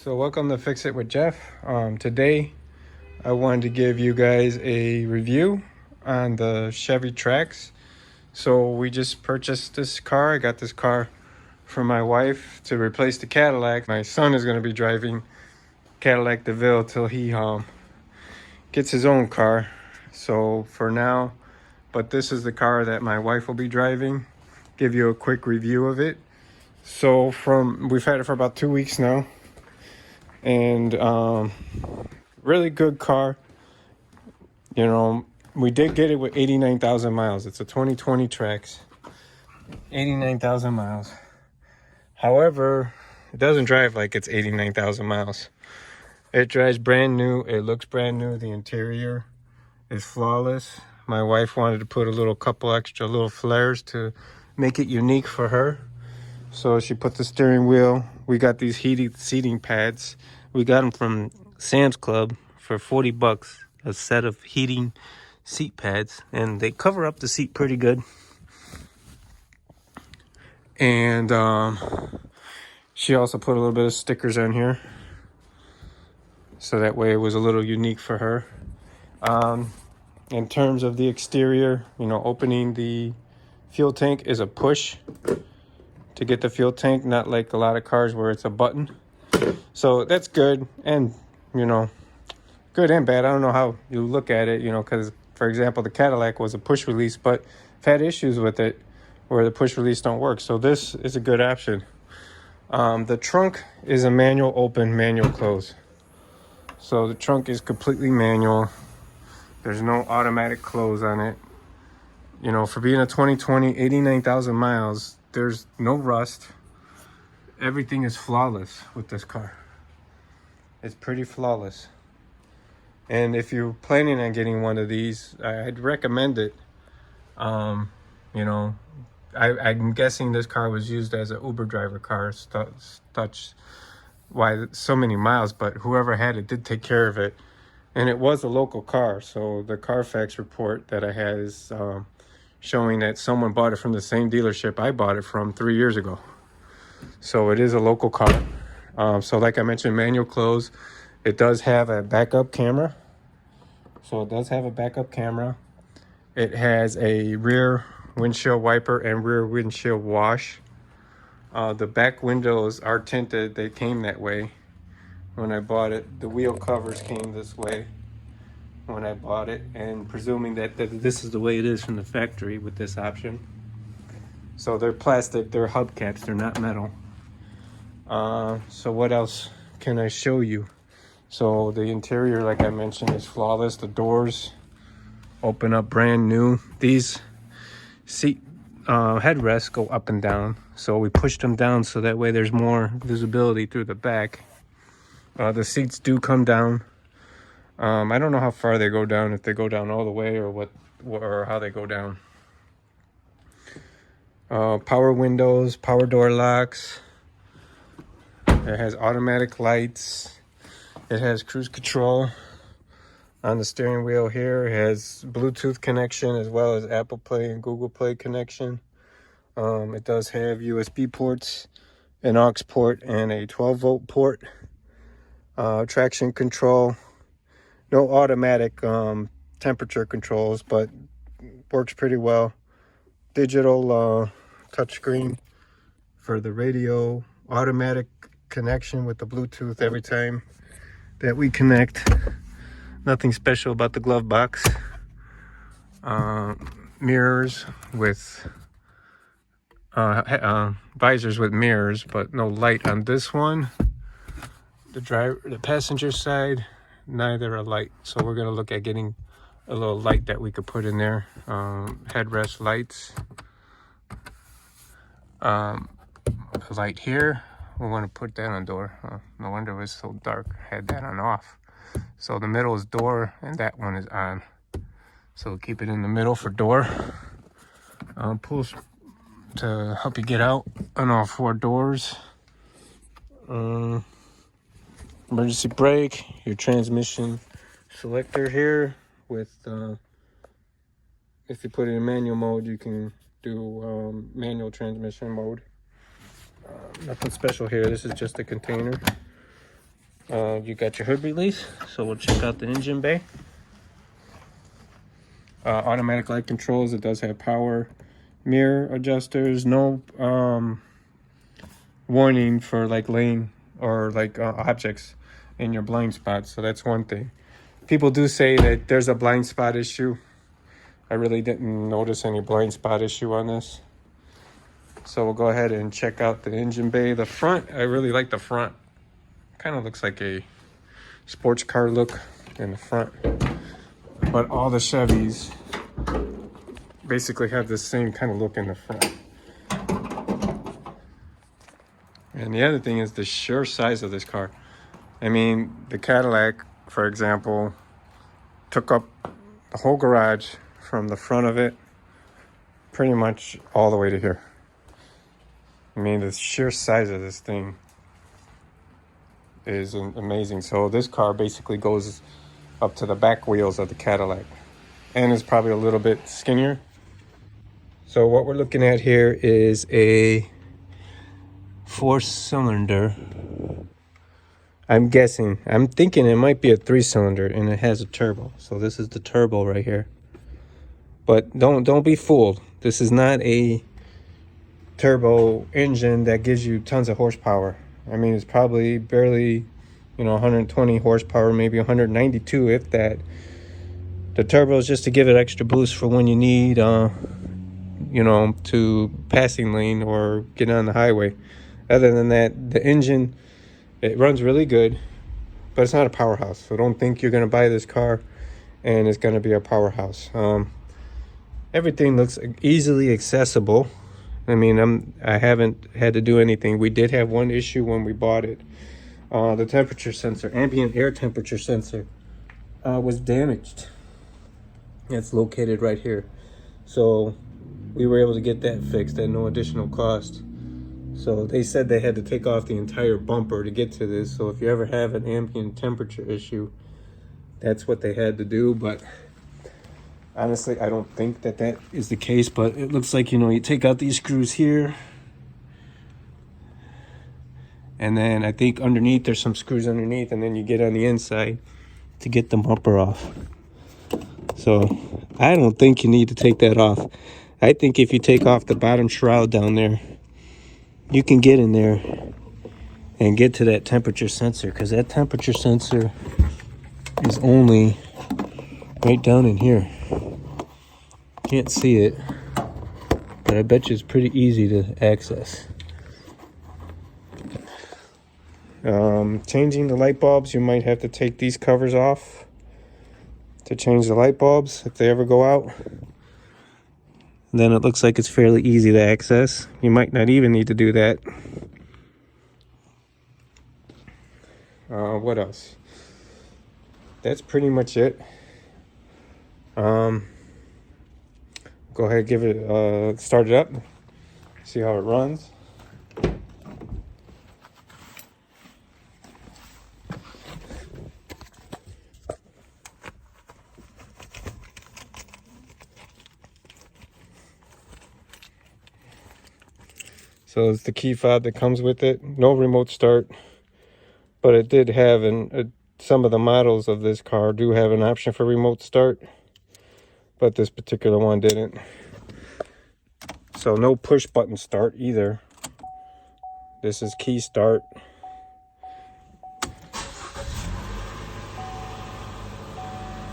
So welcome to Fix It with Jeff. Today I wanted to give you guys a review on the Chevy Trax. So we just purchased this car. I got this car for my wife to replace the Cadillac. My son is going to be driving Cadillac DeVille till he gets his own car. So for now, but this is the car that my wife will be driving. Give you a quick review of it. So we've had it for about 2 weeks now. And really good car. You know, we did get it with 89,000 miles. It's a 2020 Trax, 89,000 miles. However, it doesn't drive like it's 89,000 miles. It drives brand new. It looks brand new. The interior is flawless. My wife wanted to put a couple extra little flares to make it unique for her. So she put the steering wheel. We got these heated seating pads. We got them from Sam's Club for 40 bucks, a set of heating seat pads, and they cover up the seat pretty good. And she also put a little bit of stickers on here, so that way it was a little unique for her. In terms of the exterior, you know, opening the fuel tank is a push to get the fuel tank, not like a lot of cars where it's a button. So that's good, and you know, good and bad. I don't know how you look at it, you know, because for example, the Cadillac was a push release, but I've had issues with it where the push release don't work. So this is a good option. The trunk is a manual open, manual close. So the trunk is completely manual. There's no automatic close on it. You know, for being a 2020, 89,000 miles, there's no rust. Everything is flawless with this car. It's pretty flawless. And if you're planning on getting one of these, I'd recommend it. You know, I'm guessing this car was used as an Uber driver car. That's why so many miles, but whoever had it did take care of it. And it was a local car. So the Carfax report that I had is showing that someone bought it from the same dealership I bought it from 3 years ago. So it is a local car. So like I mentioned, manual close. It does have a backup camera. So it does have a backup camera. It has a rear windshield wiper and rear windshield wash. The back windows are tinted. They came that way when I bought it. The wheel covers came this way when I bought it, and presuming that this is the way it is from the factory with this option. So they're plastic, they're hubcaps, they're not metal. So what else can I show you? So the interior, like I mentioned, is flawless. The doors open up brand new. These seat headrests go up and down. So we pushed them down so that way there's more visibility through the back. The seats do come down. I don't know how far they go down, if they go down all the way or how they go down. Power windows, power door locks. It has automatic lights. It has cruise control on the steering wheel here. It has Bluetooth connection as well as Apple Play and Google Play connection. It does have USB ports, an aux port, and a 12-volt port. Traction control. No automatic temperature controls, but works pretty well. Digital touchscreen for the radio, automatic connection with the Bluetooth every time that we connect. Nothing special about the glove box. Mirrors with visors with mirrors, but no light on this one. The passenger side, neither a light. So we're gonna look at getting a little light that we could put in there. Headrest lights. A light here. We want to put that on door. No wonder it was so dark. Had that on off. So the middle is door and that one is on. So we'll keep it in the middle for door. Pulls to help you get out on all four doors. Emergency brake. Your transmission selector here with if you put it in manual mode, you can do manual transmission mode. Nothing special here. This is just a container. You got your hood release, so we'll check out the engine bay. Automatic light controls. It does have power mirror adjusters. No warning for like lane or like objects in your blind spot, so that's one thing. People do say that there's a blind spot issue. I really didn't notice any blind spot issue on this. So we'll go ahead and check out the engine bay. The front, I really like the front. Kind of looks like a sports car look in the front. But all the Chevys basically have the same kind of look in the front. And the other thing is the sheer size of this car. I mean, the Cadillac, for example, took up the whole garage from the front of it pretty much all the way to here. I mean, the sheer size of this thing is amazing. So this car basically goes up to the back wheels of the Cadillac and is probably a little bit skinnier. So what we're looking at here is a 4-cylinder. I'm thinking it might be a 3-cylinder, and it has a turbo. So this is the turbo right here. But don't be fooled. This is not a turbo engine that gives you tons of horsepower. I mean, it's probably barely, 120 horsepower, maybe 192 if that. The turbo is just to give it extra boost for when you need, to passing lane or get on the highway. Other than that, the engine, it runs really good, but it's not a powerhouse. So don't think you're going to buy this car and it's going to be a powerhouse. Everything looks easily accessible. I mean, I haven't had to do anything. We did have one issue when we bought it. The temperature sensor, ambient air temperature sensor, was damaged. It's located right here. So we were able to get that fixed at no additional cost. So they said they had to take off the entire bumper to get to this. So if you ever have an ambient temperature issue, that's what they had to do. But honestly, I don't think that is the case. But it looks like, you take out these screws here. And then I think underneath, there's some screws underneath. And then you get on the inside to get the bumper off. So I don't think you need to take that off. I think if you take off the bottom shroud down there, you can get in there and get to that temperature sensor, because that temperature sensor is only right down in here. Can't see it, but I bet you it's pretty easy to access. Changing the light bulbs, you might have to take these covers off to change the light bulbs if they ever go out. Then it looks like it's fairly easy to access. You might not even need to do that. What else? That's pretty much it. Go ahead, give it start it up, see how it runs. So it's the key fob that comes with it. No remote start, but it did have some of the models of this car do have an option for remote start, but this particular one didn't. So no push button start either. This is key start.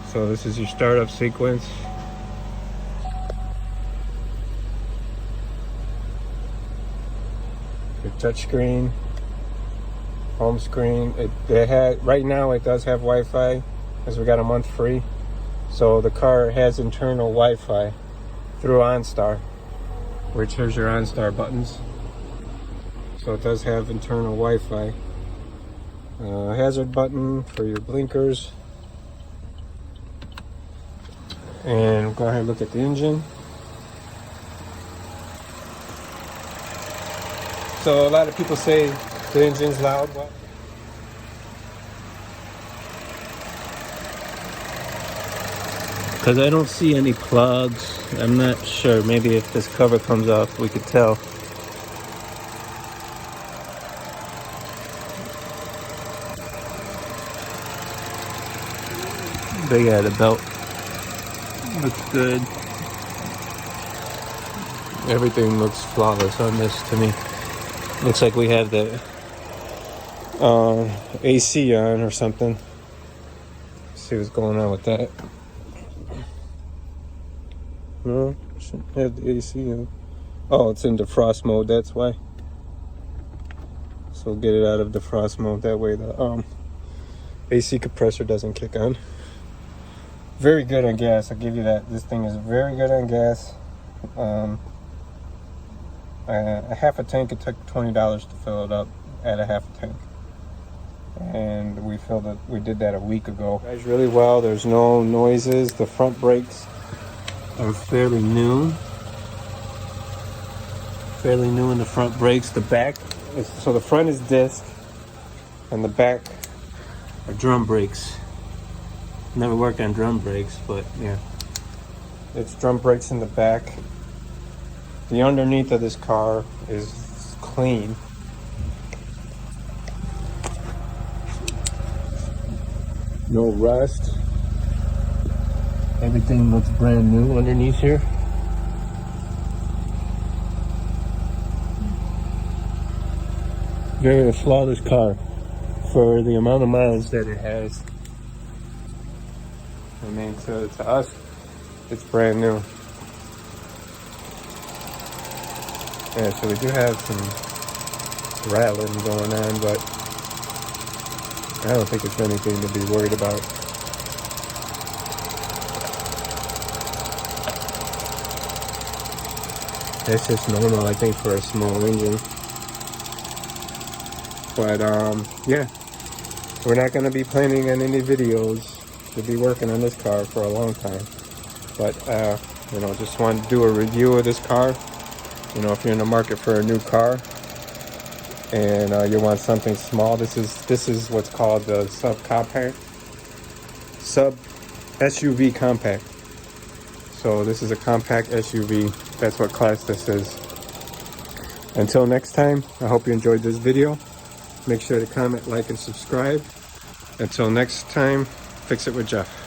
So this is your startup sequence. Your touch screen, home screen. Right now it does have Wi-Fi, as we got a month free. So the car has internal Wi-Fi through OnStar, which here's your OnStar buttons. So it does have internal Wi-Fi. Hazard button for your blinkers. And we'll go ahead and look at the engine. So a lot of people say the engine's loud. Because I don't see any plugs. I'm not sure. Maybe if this cover comes off, we could tell. big at the belt. Looks good. Everything looks flawless on this to me. Looks like we have the AC on or something. Let's see what's going on with that. No, shouldn't have the AC on. Oh, it's in defrost mode, that's why. So get it out of defrost mode, that way the AC compressor doesn't kick on. Very good on gas, I'll give you that. This thing is very good on gas. A half a tank, it took $20 to fill it up at a half a tank. And we filled it, we did that a week ago. It drives really well, there's no noises. The front brakes are fairly new. Fairly new in the front brakes. The back, so the front is disc and the back are drum brakes. Never worked on drum brakes, but yeah. It's drum brakes in the back. The underneath of this car is clean. No rust. Everything looks brand new underneath here. Very flawless car for the amount of miles that it has. I mean, to us, it's brand new. Yeah, so we do have some rattling going on, but I don't think it's anything to be worried about. That's just normal, I think, for a small engine. But yeah, we're not going to be planning on any videos to be working on this car for a long time. But you know, just want to do a review of this car. You know, if you're in the market for a new car and you want something small, this is what's called the sub SUV compact. So this is a compact SUV. That's what class this is. Until next time, I hope you enjoyed this video. Make sure to comment, like, and subscribe. Until next time, fix it with Jeff.